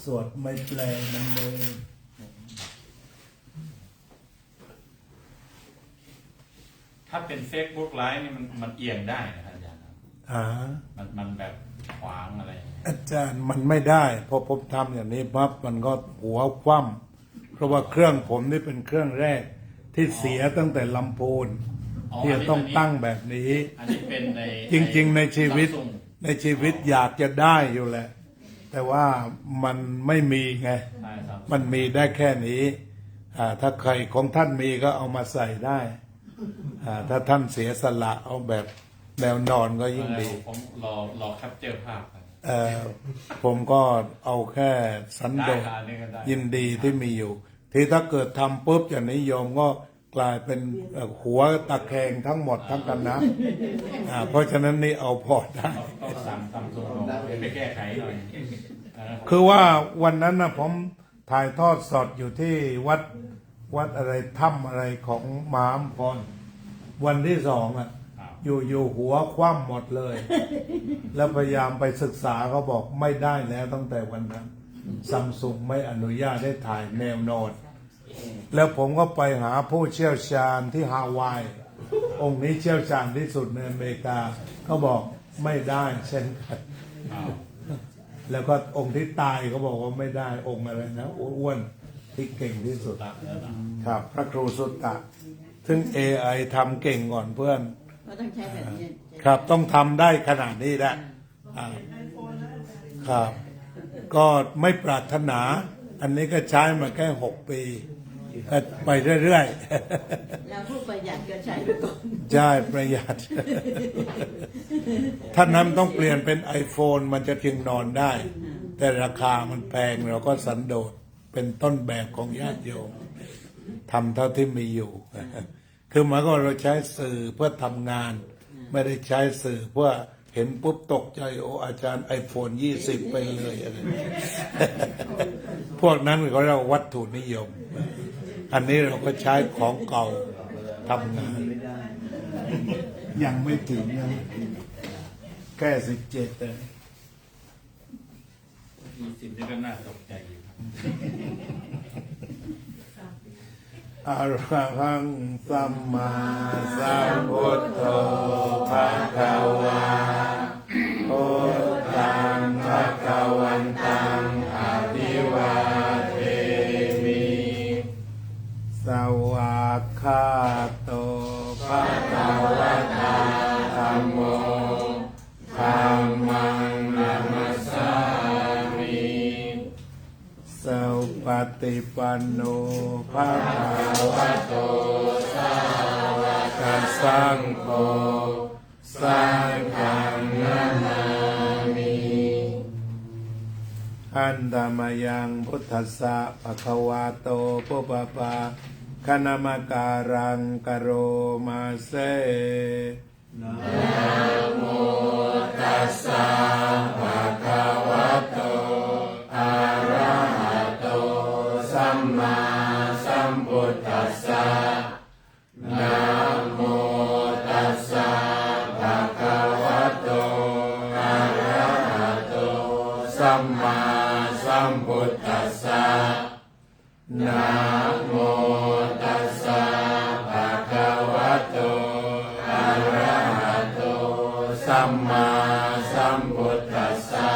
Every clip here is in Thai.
สวดไม่แปลมันเลย ถ้าเป็น Facebook ไลฟ์นี่มันเอียงได้นะครับอาจารย์ครับมันแบบขวางอะไรอย่างเงี้ย อาจารย์มันไม่ได้พอผมทำอย่างนี้ปั๊บมันก็หัวคว่ำเพราะว่าเครื่องผมนี่เป็นเครื่องแรกที่เสียตั้งแต่ลำพูนที่จะต้องตั้งแบบนี้ อันนี้เป็นใน จริงๆในชีวิต Samsung ในชีวิตอยากจะได้อยู่แหละ แต่ว่ามันไม่มีไง ใช่ครับ มันมีได้แค่นี้ถ้าใครของท่านมีก็เอามาใส่ได้ถ้าท่านเสียสละเอาแบบแนวนอนก็ยิ่งดี ผมรอแคปเจอร์ภาพครับ ผมก็เอาแค่สันโดษ ได้ค่ะนี่ก็ได้ ยินดีที่มีอยู่ ที่ถ้าเกิดทำปุ๊บอย่างนิยมก็กลายเป็นหัวตะแคงทั้งหมดทั้งคณะเพราะฉะนั้นนี่เอาพอได้ ต้องสั่งซัมซุงไปแก้ไขหน่อย คือว่าวันนั้นนะผมถ่ายทอดสดอยู่ที่วัดอะไรถ้ำอะไรของมหาอัมพรวันที่สองอยู่หัวคว่ำหมดเลย แล้วพยายามไปศึกษาเขาบอกไม่ได้แล้วตั้งแต่วันนั้นซัมซุงไม่อนุญาตให้ถ่ายแนวนอนแล้วผมก็ไปหาผู้เชี่ยวชาญที่ฮาวายองค์นี้เชี่ยวชาญที่สุดในอเมริกาเขาบอกไม่ได้เช่นกันแล้วก็องค์ที่ตายเขาบอกว่าไม่ได้องค์อะไรนะอ้วนที่เก่งที่สุดครับพระครูสุตตะซึ่ง AI ทำเก่งก่อนเพื่อน ก็ต้องใช้แบบนี้ ครับต้องทำได้ขนาดนี้นะครับก็ไม่ปรารถนา อันนี้ก็ใช้มาแค่6 ปีก็ไปเรื่อยๆ แล้วผู้ประหยัดก็ใช้ไปก่อน ใช่ประหยัด ถ้านั้นต้องเปลี่ยนเป็น iPhone มันจะเพียงนอนได้ แต่ราคามันแพงเราก็สันโดษเป็นต้นแบบของญาติโยมทำเท่าที่มีอยู่ คือหมายก็เราใช้สื่อเพื่อทำงาน ไม่ได้ใช้สื่อเพื่อเห็นปุ๊บตกใจโอ้อาจารย์ iPhone 20 ไปเลยอะไร พวกนั้นเขาเรียกว่าวัตถุนิยม อันนี้เราก็ใช้ของเก่าทำงาน ยังไม่ถึงนะแค่17เลย 20นี่ก็น่าตกใจอยู่ครับ อะระหังสัมมาสัมพุทโธภะคะวาพุทธังภะคะวันตังอะภิวาเทมิสวากขาโตภะคะวะตาธัมโมธัมมังนัมสสามิสัพปฏิปันโนภะคะวะโตสาวกสังโฆสังฆังนามามิอันธรรมยังพุทธัสสะภะคะวะโตปุปปะคณมการังกโรมาเสนะโมตัสสะภะคะวะโตอะระหะโตสัมมาสัมพุทธัสสะนะโมตัสสะภะคะวะโตอะระหะโตสัมมาสัมพุทธัสสะนะโมตัสสะภะคะวะโตอะระหะโตสัมมาสัมพุทธัสสะ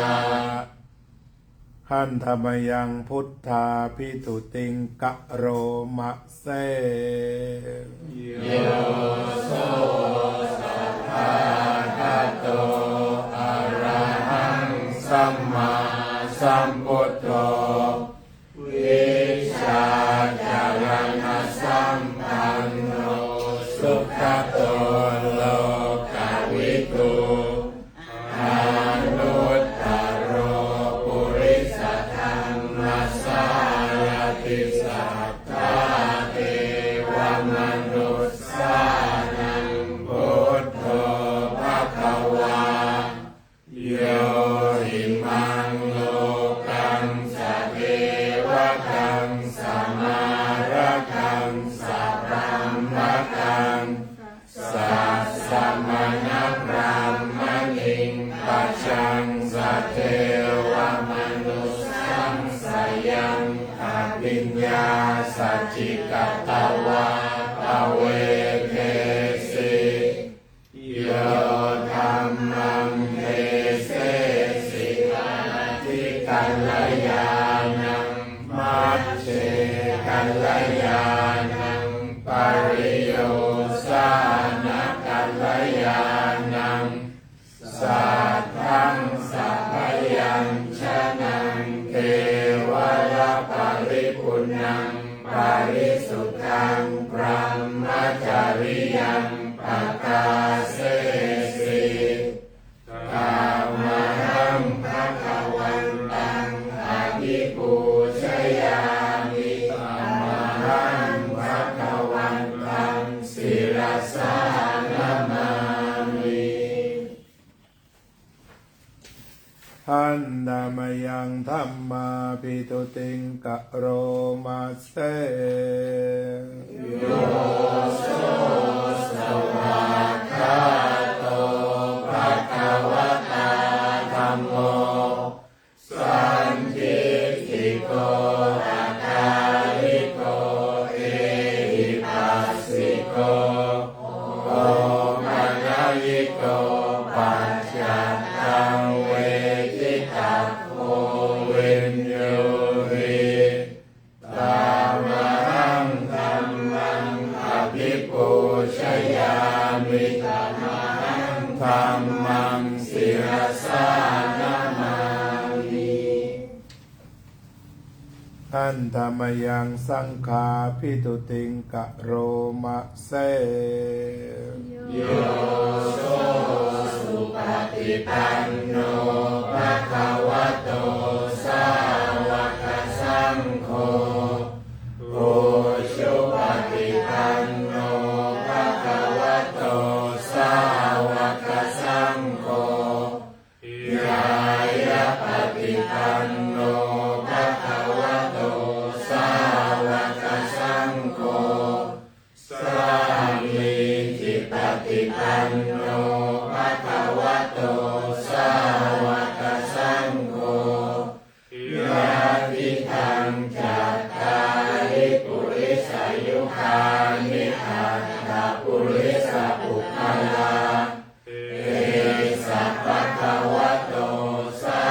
หันธรรมยังพุทธาภิตุติงกะโรมะเสโยโสสัพพะคะโตอะระหังสัมมาสัมพุทโธวิชาจารณสัมปันโนสุขโตโลกวิทูอนุตตโรปุริสธรรมสารติสัทธาเทวมนุสสานังพุทโธภคะวาโยหิมังโลกังสเทวกังสมารกังสัพพมะกังสั ยังปะกาเสสิกามหังภะคะวันตังอะภิปูชยามิธัมมังภะคะวันตังศิรสานะมามิหันดามยังธัมมาปิตุติงกะโรมาเสโยโสสวากขาโตภะคะวะตาธัมโมสันทิฏฐิโกอาคาลิโกเอหิปัสสิโกโกมังยิโกปัจจัตตังเวทิตัพโพวินโยริตามหังธัมมังอภิปูชยามิธัมมังธัมมังศิรสานะมามิหันธรรมยังสังฆาภิตุติงกะโรมะเสโยโสสุปฏิปันโนภะคะวะโตสาวกสังโฆโอชุปฏิปันโนภะคะวะโตสาวกสังโฆยายะปฏิปันโนภะคะวะโตสาวกสังโฆสามีจิปฏิปันโนภะคะวะโตสาวกสังโฆยะติทังจัตตาริปุริสายุคานิอัตถปุริสปุคคลาเอสัพพะคะวะโตสา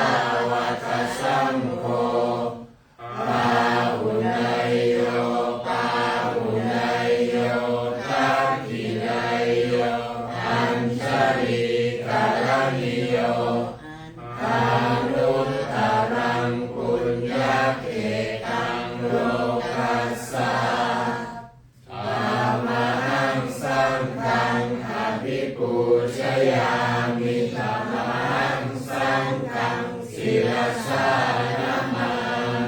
วกสังโฆปาหุนายโยปาหุนายโยทักขินายโยอัญชลีกาลนิโยอานุตตรังปุญญเขตังโลกัสสะธรรมหังสังฆังอภิปูชยามิธัมมังสังฆังศิรสานะมา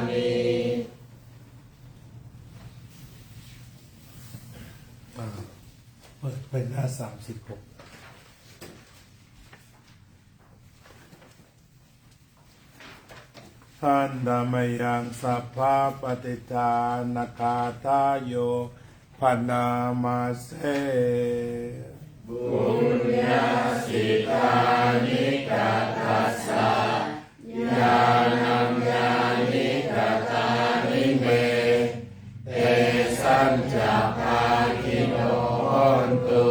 มิเปิดเป็นหน้า36ท่านธรรมยังสัพพะปฏิทานคาทายโยพนามาเสบุญญาสิทานิกัตถัสสะญาณัญญานิกัตตานิเมเตสัญจภาคิโนโหนตุ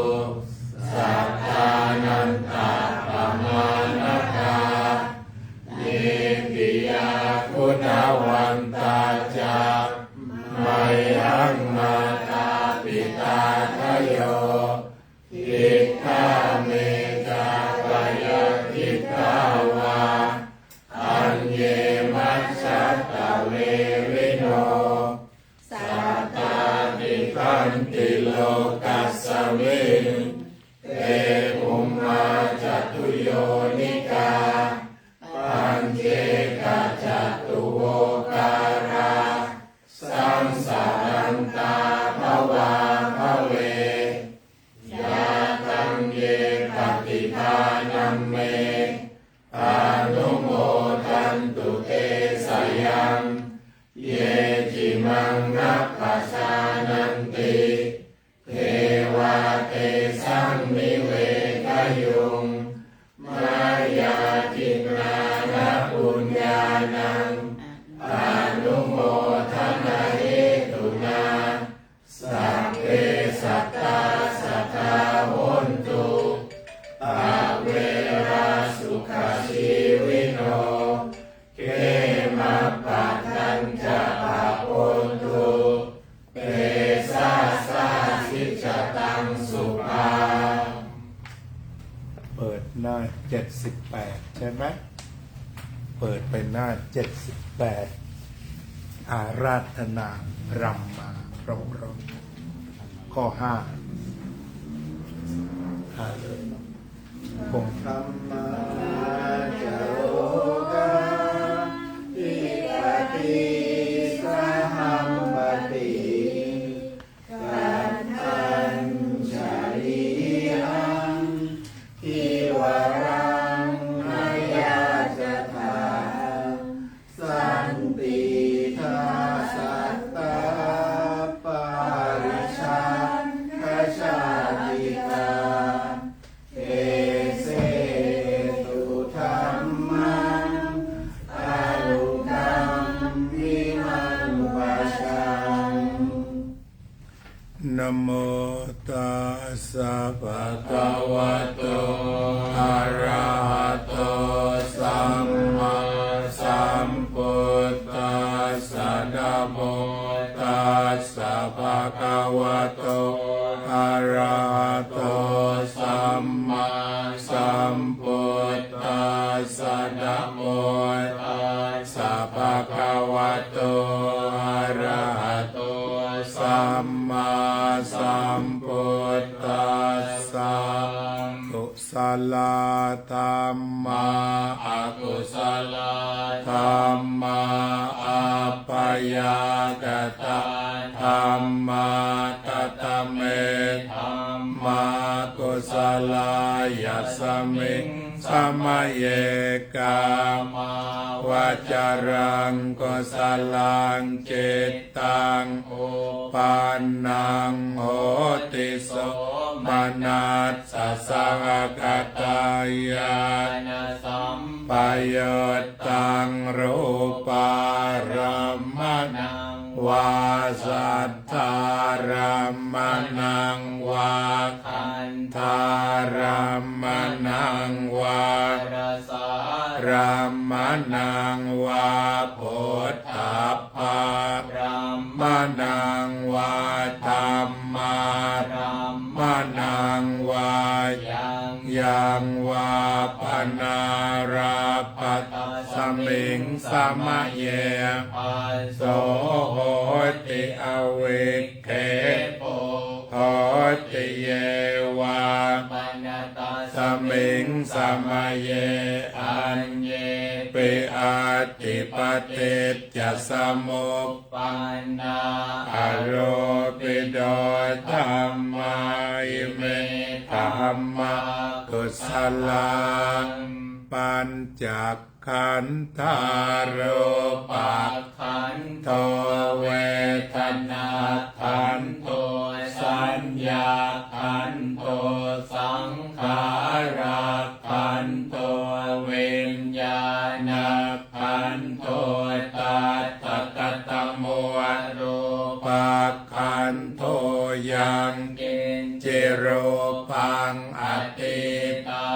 สัทธานันตาปมานะคาเยปิยาคุณวันตาจามัยหังมาตาปิตาทะโยทิฏฐาเมตาปยทิฏฐาวาอัญเยมัชฌัตตะเวริโนสัตตานิคันติโลกัสสมิงเตภุมมาจตุโยนิกาปัญเจกจตุโวการาสังสารันตาภวาภเวยาตังเยปฏิภานัมเมอานุโมทันตุเตสยังเยจิมังนัปปสานันติเทวาเตสังมิเวทยุงมายาทินานะปุญญานังอนุโมทนาเหตุนาสัพเพสัตตาสัทธาโหนตุอาเวราสุขชีวิโนเกมัปปะทัญจะปะโอนตุเปสาสาสิจตังสุภาเปิดหน้า78ใช่ไหมเปิดไปหน้า78อาราธนารำมาพร้อมๆข้อ5 พง ธรรมาจาโรกาทิปติสหัมปติกัตถัญชาลิหังทิวรังนายาจถาสันติทาสัตตาปาริชาคชาติกาเอเสตุธัมมังอนุกัมปิมังปัชชัง นะโมตัสสะภะคะวะโตอะระหะโตสัมมาสัมพุทธัสสะนะโมตัสสะภะคะวะโตอะระหะโตสัมมาสัมพุทธัสสะนะโมตัสสะภะคะวะโตอะระหะโตสัมมาสัมพุทธัสสะกุศลธรรมาอกุศลธรรมาอัปปยากตาธรรมาตตะเมธรรมากุศลยัสสมิงสมัยเยกามาวาจารังกุศลังจิตตังอุปันนังโหติโสมนัสสะสังกตายานสัมปโยตังรูปารมณังวาสัทธารมณังวาคันธารมณังวารสารมณังวาพุทธภารมณังวาธรรมารมณังวายังวาปนาราปัตสมิงสมะเยโสโหติอวิคเขโปโหติเยวาสมิงสมะเยอัญเยปิอาติปติจะสมุปปันนาอโรปิโดธรรมาอิเมธัมมากุศลังปัญจขันธารูปักขันโทเวทนาขันโทสัญญาขันโทสังขาราขันโทวิญญาณขันโทตัตตะกตโมรูปักขันโทยังกินจิรูปังอติตา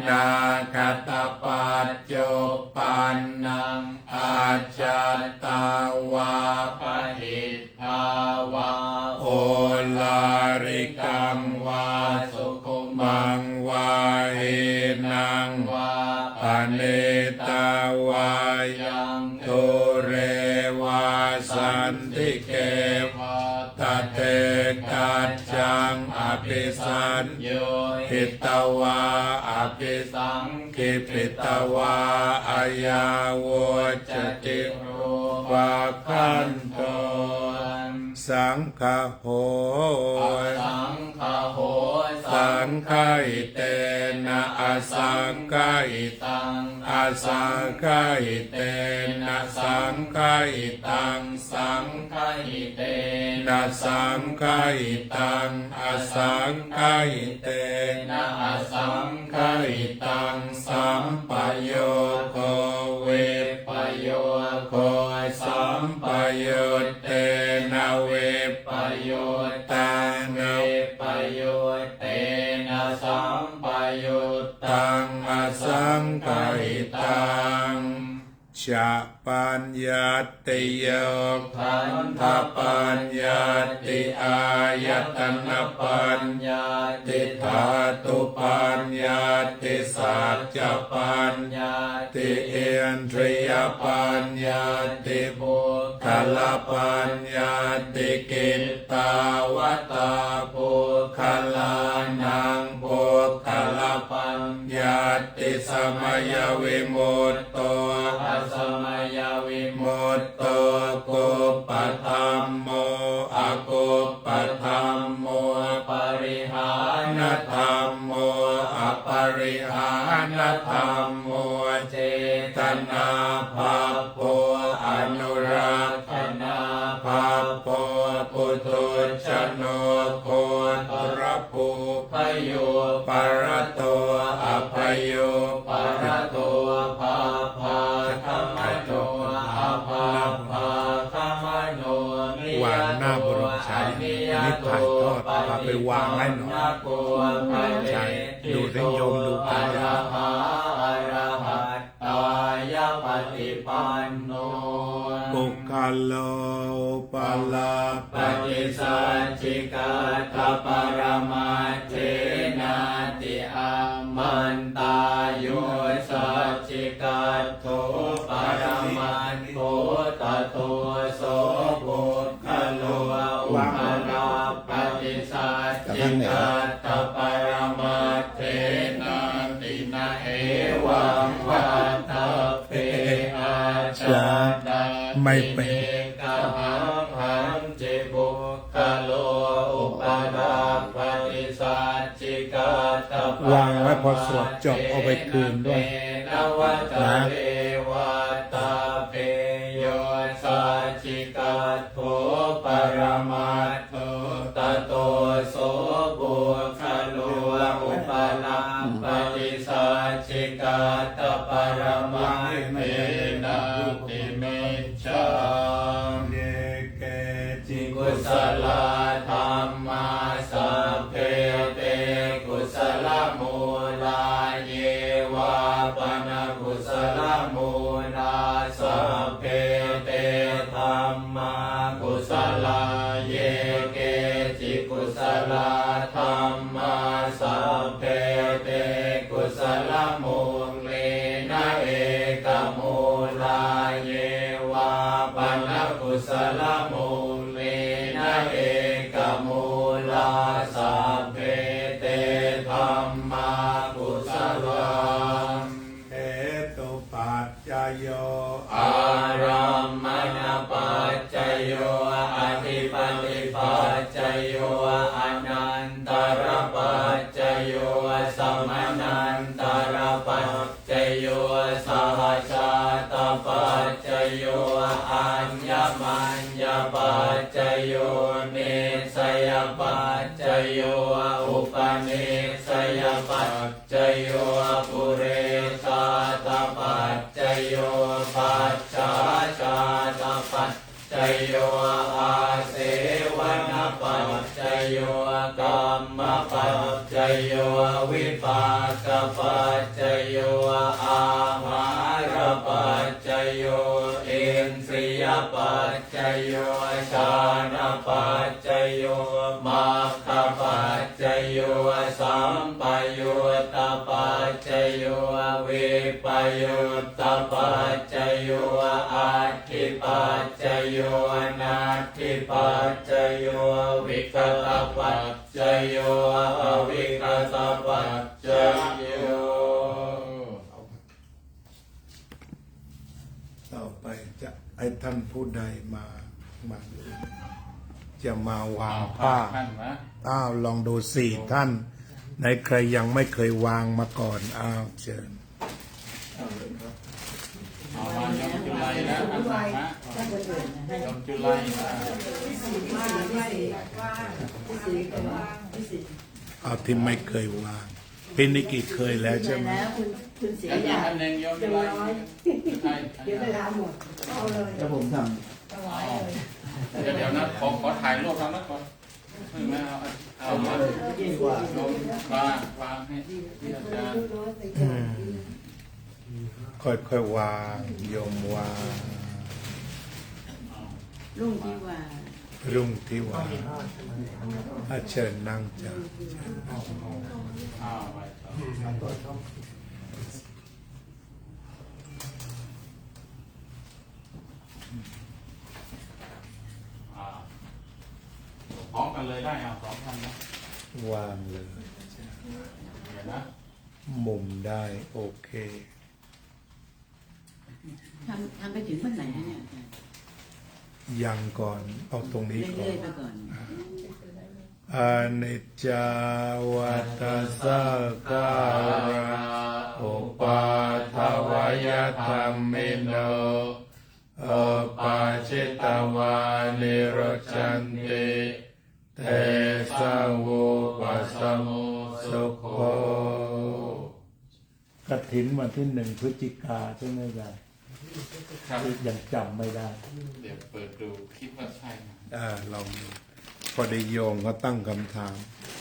นาคตปัจจุปันนังอาจัตตาวาปหิทธาวาโอลาริกังวาสุขุมังวาหินังวาปเนตาวายังทุเรวาสันติเกวาตเตกัจจังอภิสัญโยหิตวาอภิสังคิปิตวาอายาวจติรูปะขันโตสังฆโหสังฆโหสังฆอิเตนะอสังฆอิตังอสังฆอิเตนะสังฆอิตังสังฆอิเตนะสังฆอิตังอสังฆอิเตนะอสังฆอิตังสัมปโยโควิปโยโคสัมปโยเตนะเวปโยตังเวปโยเตนะสัมปโยตังอสังฆอิตังชะปัญญาติโยขันธปัญญาติอายตนะปัญญาติธาตุปัญญาติสัจจปัญญาติอินทรียปัญญาติบุคลปัญญาติกิตตาวตาบุคลานังบุคลปัญญา สมัยวิมุตโต อัสมายาวิมุ มุตโตกุปธัมโมอกุปธัมโม ปริหา นธัมโมอปริหานธัมโม เจ ตนาภาโพอนุรักษนาภาโพปุถุชนโนโคตรภูพโยปรโตอภโยปรโต ภาภาธรรมโนอาภาภาธรรมโน วางหน้าบรมฉายอันนี้ถ่ายทอดพาไปวางให้หน่อยใช่ดูได้โยมดูกัน อรหัตตายปฏิปันโน ปุคคโลปลา ปฏิสัจจิกาตปรมาเทนาติอามันตาโยสัจจิกาโทปรมันโทตโตโสปุคคโลอุปราปฏิสัจจิกาตปรมาเทนาตินาเอวังวัตตเปอาชาดา ไม่เป็น กะหังหังจิบุคโลอุปราปฏิสัจจิกาตป วางไว้พอสวดจบเอาไปคืนด้วย นวัตเรวัตตาเปโยสัจจิกาโทปรมาโทตโตโสบุคโลอุปราปฏิสัจจิกาตปรมาเทนาติเมชา เยเกจิ กุศลธรรมาสัพเพเตกุศลมูลาเยวาปนกุศลมูลาสัพเพเตธรรมากุศลาเยเกจิกุศลธรรมาสัพเพเตกุศลมูเลนะเอกมูลาเยวาปนกุศลมูเลนะเอกมูลาสัพเพเตธรรมากุศลัง เหตุปัจจโย อารัมมณปัจจโยอธิปติปัจจโยอนันตรปัจจโยสมนันตรปัจจโยสหชาตปัจจโยอัญญมัญญปัจจโยเนสยปัจจโยอุปเนสยปัจจโยปุเรชาตปัจจโยปัจฉาชาตปัจจโยอาเสวนปัจจโยกัมมปัจจโยวิปากปัจจโยอาหารปัจจโยอินทรียปัจจโยชานะปัจจโยมัคคปัจจโยสัมปยุตตปัจจโยวิปยุตตปัจจโยอัตถิปัจจโยนัตถิปัจจโยวิกตปัจจโยอวิกตปัจจโย ต่อไปจะให้ท่านผู้ใดมาจะมาวางผ้า ท่านนะ อ้าวลองดู4 ท่านในใครยังไม่เคยวางมาก่อนอ้าวเชิญ เอามายมจุลัยนะท่านนะ ถ้าคนอื่นให้ ยมจุลัยนะ พี่สิ เอาที่ไม่เคยวางพินิกิเคยแล้วใช่ไหม แล้วคุณเสีย ท่าน ยา ท่านหนึ่งยมจุลัยเดี๋ยว แล้วผมท เดี๋ยวนะขอถ่ายรูปแล้วนะก่อนเพิ่งมาเอามา ำดีกว่า โยมวางให้อาจารย์ ค่อยๆวางโยมวาง ลุงที่ว่า รุ่งที่วางเชิญนั่งจ้ะ อ้าวไว้ต่อพร้อมกันเลยได้เอา2 ท่านนะ วางเลย เดี๋ยวนะ ม มุมได้โอเค ทำไปถึงวันไหนนะเนี่ยอาจารย์ ยังก่อนเอาตรงนี้ก่อ เรื่อน ยๆไปก่อน อนิจจาวัตสังขาราอุปาทวยธรรมิโนปาจิตวานิโรจันติเตสังวุปัสสมุสุโขกฐินวันที่1 พฤศจิกาใช่ไหมจ๊ะ ครับ ยังจำไม่ได้ เดี๋ยวเปิดดูคิดว่าใช่ไหม เราพอได้โยมก็ตั้งคำถาม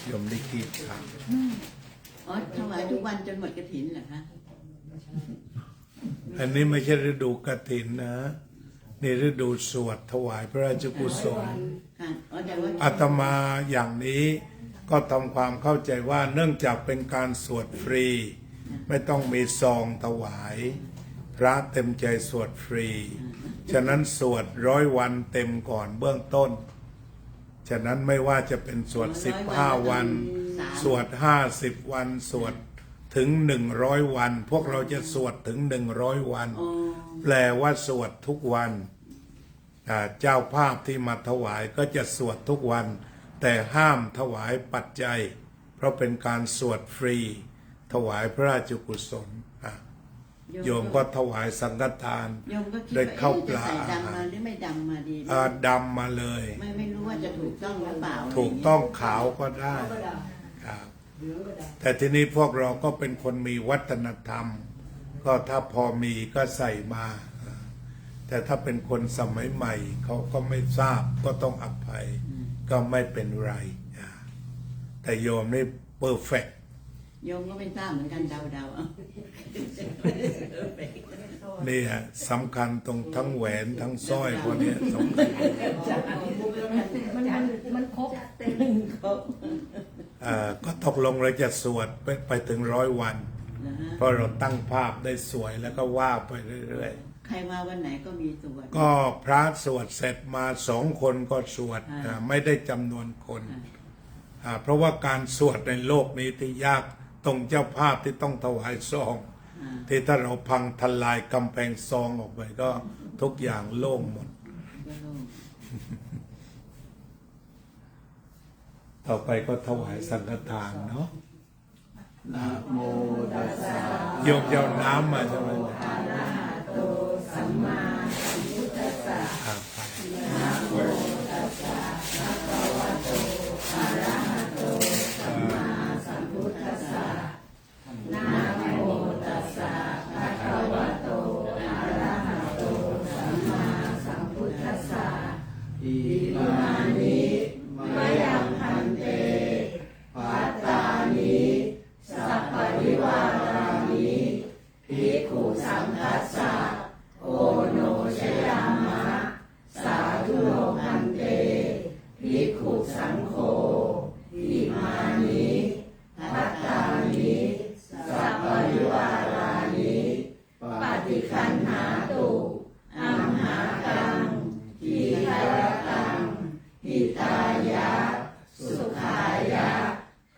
โยมได้คิดถาม อ๋อถวายทุกวันจนหมดกฐินเหรอคะ อันนี้ไม่ใช่ฤดูกฐินนะนี่ฤดูสวดถวายพระราชกุศล ค่ะอ๋อแต่ว่า อาตมาอย่างนี้ก็ทำความเข้าใจว่าเนื่องจากเป็นการสวดฟรี ไม่ต้องมีซองถวาย พระเต็มใจสวดฟรี ฉะนั้นสวด100 วันเต็มก่อนเบื้องต้น ฉะนั้นไม่ว่าจะเป็นสวด15 วัน สวด50 วันสวดถึง100 วัน พวกเราจะสวดถึง100 วัน อ๋อ แปลว่าสวดทุกวันเจ้าภาพที่มาถวายก็จะสวดทุกวัน แต่ห้ามถวายปัจจัย เพราะเป็นการสวดฟรี ถวายพระราชกุศลโยมก็ถวายสังฆทาน โยมก็คิด ได้ ว่า เข้าป จะ ลา ใส่ดำมาหรือไม่ดำมาดี ดำมาเลย ไม่รู้ว่าจะถูกต้องหรือเปล่า ถูกต้องขาวก็ได้ครับแต่ทีนี้พวกเราก็เป็นคนมีวัฒนธรรม ก็ถ้าพอมีก็ใส่มา แต่ถ้าเป็นคนสมัยใหม่เขาก็ไม่ทราบก็ต้องอภัย ก็ไม่เป็นไรแต่โยมนี่เพอร์เฟก โยมก็ไม่ทราบเหมือนกันเดาๆเอา นี่ฮะสำคัญตรงทั้งแหวนทั้งสร้อยพวกนี้สำคัญ มันครบ ก็ตกลงเราจะสวดไปถึง100 วัน นะฮะ เพราะเราตั้งภาพได้สวยแล้วก็ว่าไปเรื่อยๆ ใครมาวันไหนก็มีสวด ก็พระสวดเสร็จมา2 คนก็สวด ไม่ได้จำนวนคน เพราะว่าการสวดในโลกนี้ที่ยากตรงเจ้าภาพที่ต้องถวายซองที่ถ้าเราพังทลายกำแพงซองออกไปก็ทุกอย่างโล่งหมด ต่อไปก็ถวายสังฆทานเนาะ นะโมตัสสะ โยมเอาน้ำมาใช่ไหม สัมมาสัมพุทธัสสะ นะโม สัมพุทธัสสะนะโมตัสสะภะคะวะโตอะระหะโตสัมมาสัมพุทธัสสะอิมานิมะยังพันเตภัตตานิสัพพะริวารานิภิกขุสังฆัสสะโอโนชยามะสาธุโนพันเตภิกขุสังโฆอิมานิภัตตานิสัพพะริวารานิปฏิคันหาตุอัมหากังทีฆรตังหิตายะสุขายะ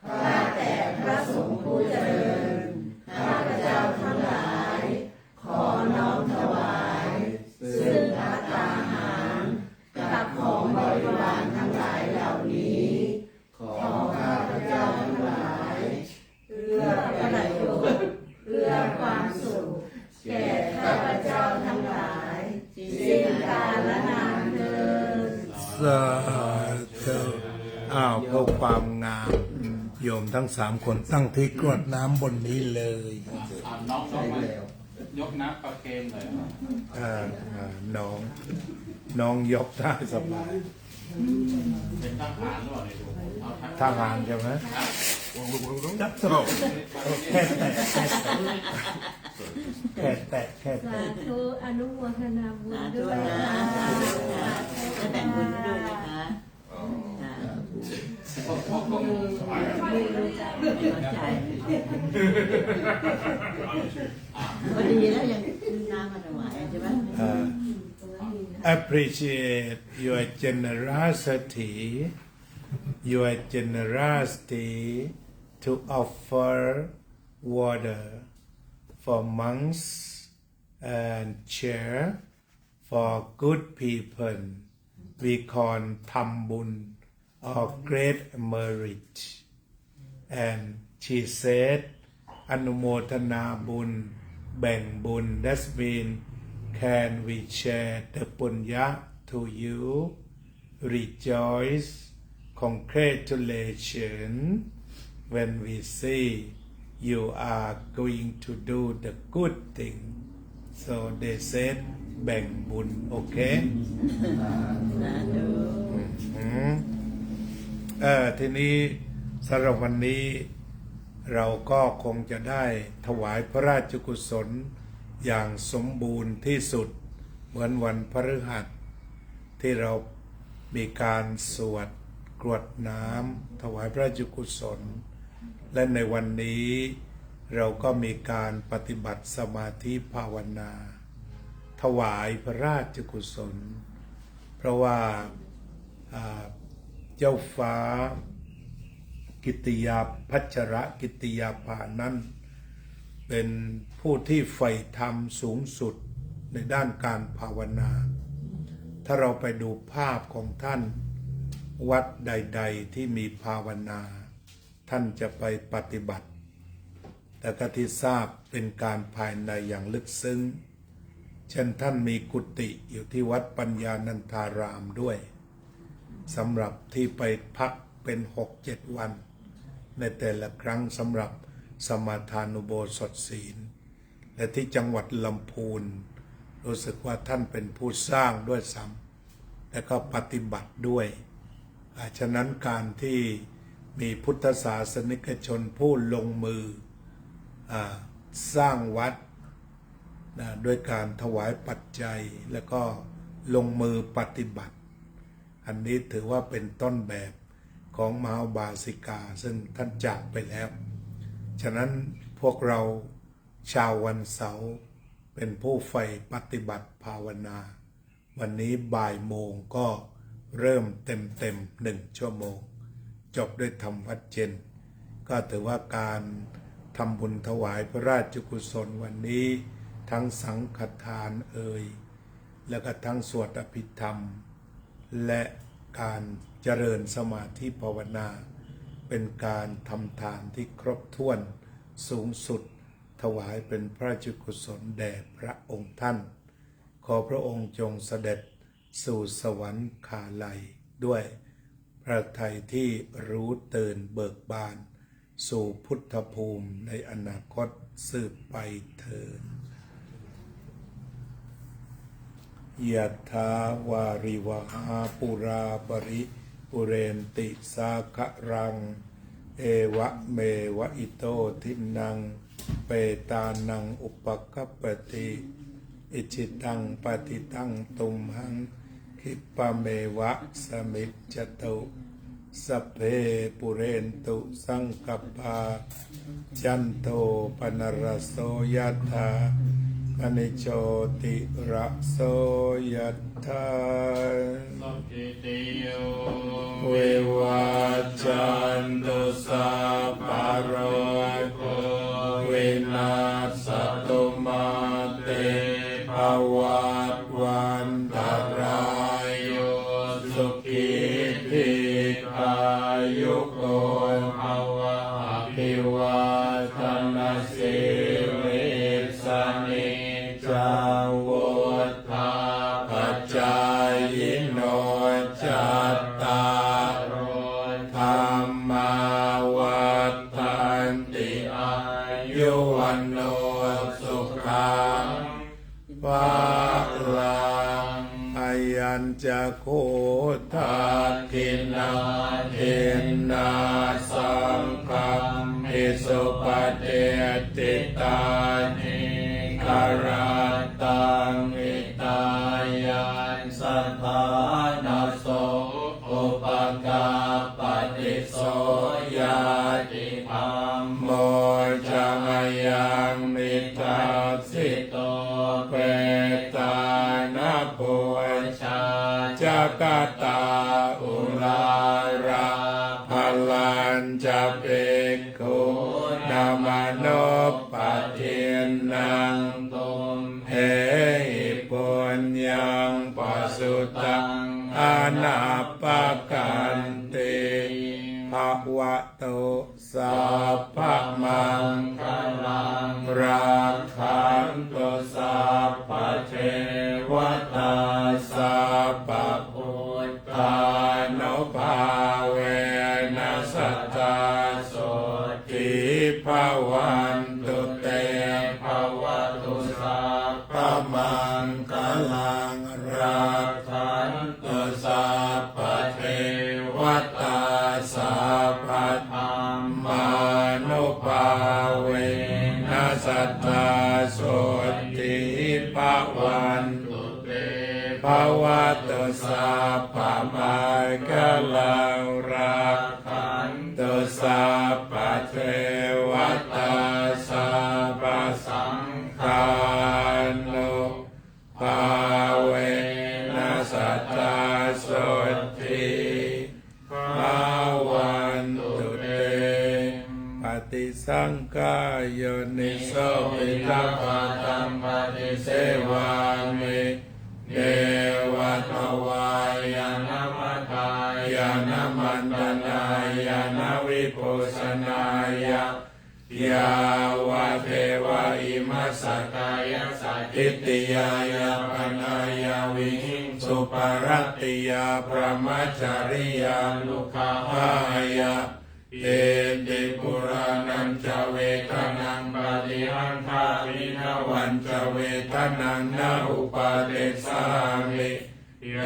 ข้าแต่พระสงฆ์ผู้เจริญข้าพเจ้าทั้งหลายขอน้อมถวายซึ่งภัตตาหารกับของบริวารทั้งหลายเหล่านี้ของข้าพเจ้าทั้งหลายเพื่อประโยชน์เพื่อความสุขแก่ข้าพเจ้าทั้งหลายสิ้นกาลนานเทิน สาธุเพื่อความงามโยมทั้ง3 คนตั้งที่กรวดน้ำบนนี้เลย น้องยกน้ำประเคนเลย น้องยกได้สบาย เป็นทหารหรือเปล่าในดูเอา ทหารใช่ไหมจับสบแค่แตะ สาธุอนุโมทนาบุญ สาธุ ด้วย นะ ค่ะ จะแบ่งบุญด้วยนะคะค่ะ พวกคงถวาย ไม่เข้าใจพอดีแล้วยังน้ำมาถวายใช่ไหม appreciate your generosity to offer water for monks and chair for good people we call ทำบุญ of great merit and she said อนุโมทนาบุญแบ่งบุญ that mean can we share the punya to you rejoice congratulations when we see you are going to do the good thing so they said แบ่งบุญโอเค ทีนี้สำหรับวันนี้เราก็คงจะได้ถวายพระราชกุศลอย่างสมบูรณ์ที่สุดเหมือนวันพฤหัสที่เรามีการสวดกรวดน้ำถวายพระราชกุศลและในวันนี้เราก็มีการปฏิบัติสมาธิภาวนาถวายพระราชกุศลเพราะว่าเจ้าฟ้ากิตติยาพัชรกิตติยาภานั้นเป็นผู้ที่ใฝ่ธรรมสูงสุดในด้านการภาวนาถ้าเราไปดูภาพของท่านวัดใดๆที่มีภาวนาท่านจะไปปฏิบัติแต่ก็ที่ทราบเป็นการภายในอย่างลึกซึ้งเช่นท่านมีกุฏิอยู่ที่วัดปัญญานันทารามด้วยสำหรับที่ไปพักเป็น 6-7 วันในแต่ละครั้งสำหรับสมาทานุโบสถศีลและที่จังหวัดลำพูนรู้สึกว่าท่านเป็นผู้สร้างด้วยซ้ำและก็ปฏิบัติด้วยฉะนั้นการที่มีพุทธศาสนิกชนผู้ลงมือสร้างวัดด้วยการถวายปัจจัยแล้วก็ลงมือปฏิบัติอันนี้ถือว่าเป็นต้นแบบของมหาบาสิกาซึ่งท่านจากไปแล้วฉะนั้นพวกเราชาววันเสาร์เป็นผู้ใฝ่ปฏิบัติภาวนาวันนี้บ่ายโมงก็เริ่มเต็ม1 ชั่วโมงจบด้วยธรรมวัดเย็นก็ถือว่าการทำบุญถวายพระราชกุศลวันนี้ทั้งสังฆทานแล้วก็ทั้งสวดอภิธรรมและการเจริญสมาธิภาวนาเป็นการทำทานที่ครบถ้วนสูงสุดถวายเป็นพระราชกุศลแด่พระองค์ท่านขอพระองค์จงเสด็จสู่สวรรคาลัยด้วยพระทัยที่รู้ตื่นเบิกบานสู่พุทธภูมิในอนาคตสืบไปเถิดยะถาวาริวหาปุราปริปุเรนติสาครังเอวะเมวะอิโตทินังเปตานังอุปกัปปติอิจิตังปฏิตังตุมหังคิปะเมวะสมิจจตุสัพเพปุเรนตุสังกปปาจันโทปนรสโสยถามณิโชติระโสยถาสัพพิติโยวิวัจจันตุสัพพะโรโควินาศตุมาเตภวัตวันตรายโยสุขีทีขายุโกภวะอภิวาทนาสิริสนิจังวุฒาปัจจายโนจัตตารโอธรรมาวัฏันติอายุวันโนสุขังภะลังอายัญจะโคทาทินาเทนาสังฆัมมิสุปฏิติตานิกราตังอิตายันสัทธานาโสอุปกาปฏิโสยาติธรรมโมจังยังนิทัสสิโตเปตานาปุชาจักตาอุลาราพลันจะเปกขุ นามโนปทินนัง ตุม เหหิปุญญังปัสสุตังอนาปกันติภวะโตสัพพมังคลังราคันตุสัพพเทวตาสัพพพุทธานุภาเวนัสสัทธาโสติภวันตุเตภวตุสัพพมังคลังราคันตุสัพพเทวตาสัพพธรรมานุภาเวนัสสัทธาโสติภวันตุเตภวตุสัพพมังคลังราคันตุสัพพเทวตาสัพพสังฆานุภาเวนัสสัทธาโสติภวันตุเตปฏิสังขายโยนิโสภิลปะตัมปฏิเสวามิเดวะตวายานมัทายานมันตนายานวิปุสนายายาวะเทวะอิมัสสกายสัตติติยายาปนายาวิหิงสุปารติยาพระมัจจริยาลุคาหายาเอติปุรานันจะเวทนังปฏิหังคาวินาวันจะเวทนังนาอุปาเดสามิ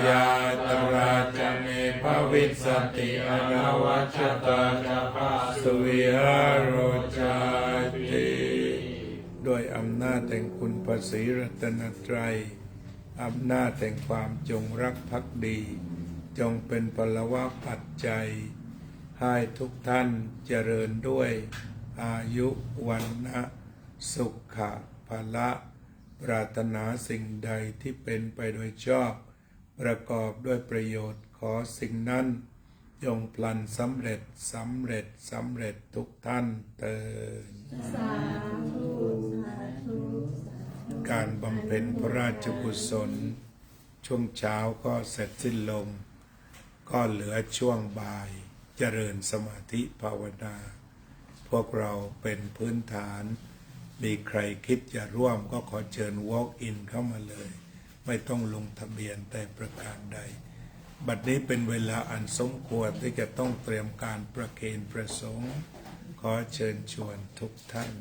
ยาตราจะเมภวิสติอนวัชตาจะภาสุวิหารโรจาติด้วยอำนาจแห่งคุณพระศรีรัตนตรัยอำนาจแห่งความจงรักภักดีจงเป็นพลวะปัจจัยให้ทุกท่านเจริญด้วยอายุวันนะสุขะภละปรารถนาสิ่งใดที่เป็นไปโดยชอบประกอบด้วยประโยชน์ขอสิ่งนั้นจงพลันสำเร็จสำเร็จสำเร็จทุกท่านเถิด สาธุสาธุสาธุ การบำเพ็ญพระราชกุศลช่วงเช้าก็เสร็จสิ้นลงก็เหลือช่วงบ่ายเจริญสมาธิภาวนาพวกเราเป็นพื้นฐานมีใครคิดจะร่วมก็ขอเชิญ walk in เข้ามาเลยไม่ต้องลงทะเบียนแต่ประการใดบัดนี้เป็นเวลาอันสมควรที่จะต้องเตรียมการประเคนประสงค์ขอเชิญชวนทุกท่าน